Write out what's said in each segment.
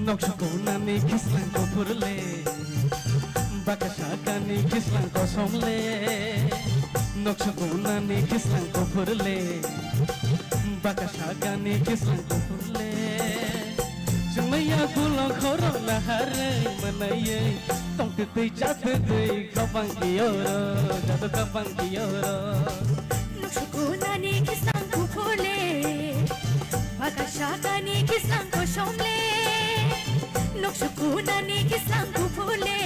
Noksukunani kislang ko purle Bakashakani kislang ko somle Noksukunani kislang ko purle Bakashakani kislang ko purle Jumaya gulong khoro lahare manaye Tong titay chatitay kapang kiyoro Jado kapang kiyoro Noksukunani kislang ko purle Bakashakani kislang ko somle Noksukunani kislang ko pule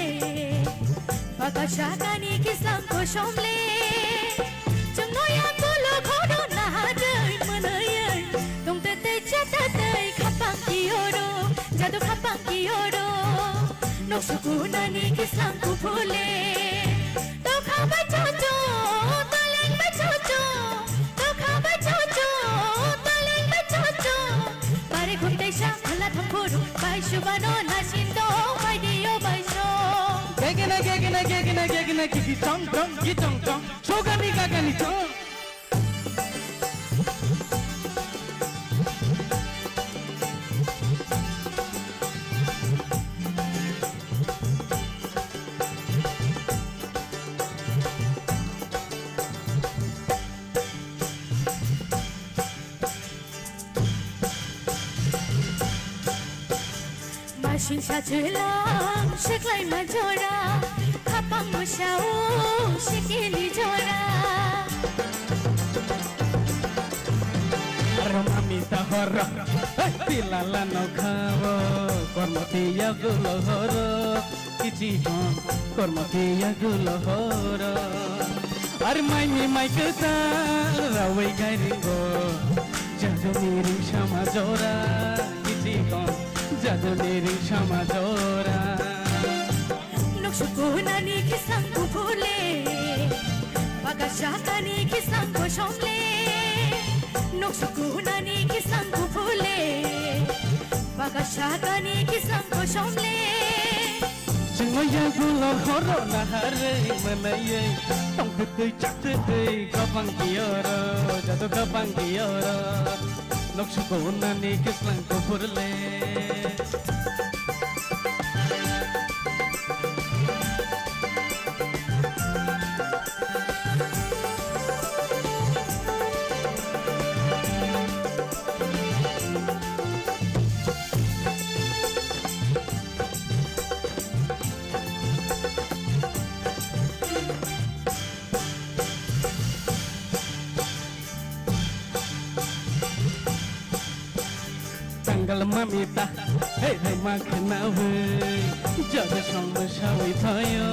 Bakashakani kislang ko somle Chungnoya kulo khodo nahaday manayay Tong tetay chatatay kapang kiyoro Jado kapang kiyoro Noksukunani kislang ko pule Tokha ba chocho Taleng ba chocho Tokha ba chocho Taleng ba chocho Pare ghumtay sha bhala thamburu Bai shubano nasindo bai dio bai so Gegina kiki chong chong Shogani gagani chong Masin sa tulang siklay majora Kapang mo siya sikili jora Romamita horo Tilala no khavo Kormotiya gulo horo Kichi hon Kormotiya gulo horo Ar mai kata Rawai gairingo Jado miring shama jora Kichi hon Jado miring shama jora Noksukunani kislang ko pule Bakashakani kislang ko somle Noksukunani kislang ko pule Bakashakani kislang ko somle Chungaya gulo horo nahare manaye Tong titay chatitay kapang kiyoro Jado kapang kiyoro Noksukunani kislang ko purle Tanggal mamita, hey makna we, jadu song mashawi payo,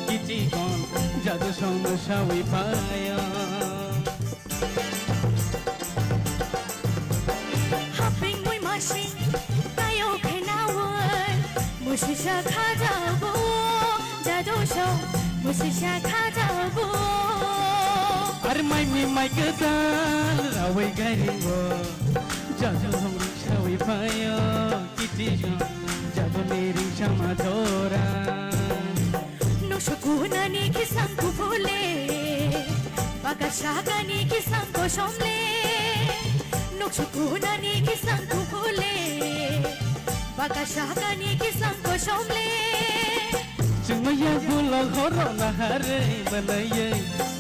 kiti kon, jadu song mashawi payo. Hopping mui masin, tayo kenawan, musisha kajabu, jadu song, musisha kajabu. Ar mai kata, rawai gairingo, jadu song mashawi payo, kiti kon, jadu miring shama jora. Noksukunani kislang ko pule Bakashakani kislang ko somle Noksukunani kislang ko pule Bakashakani kislang ko somle Chungaya gulo horo nahare manaye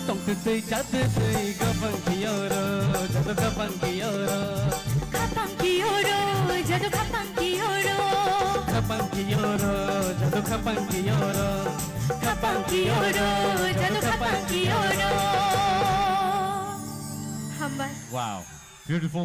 Tong titay chatitay kapang kiyoro Jado kapang kiyoro Kapang kiyoro Jado kapang kiyoro Kapang kiyoro Jado kapang kiyoro Kapang kiyoro Jado kapang kiyoro Hambal Wow, beautiful.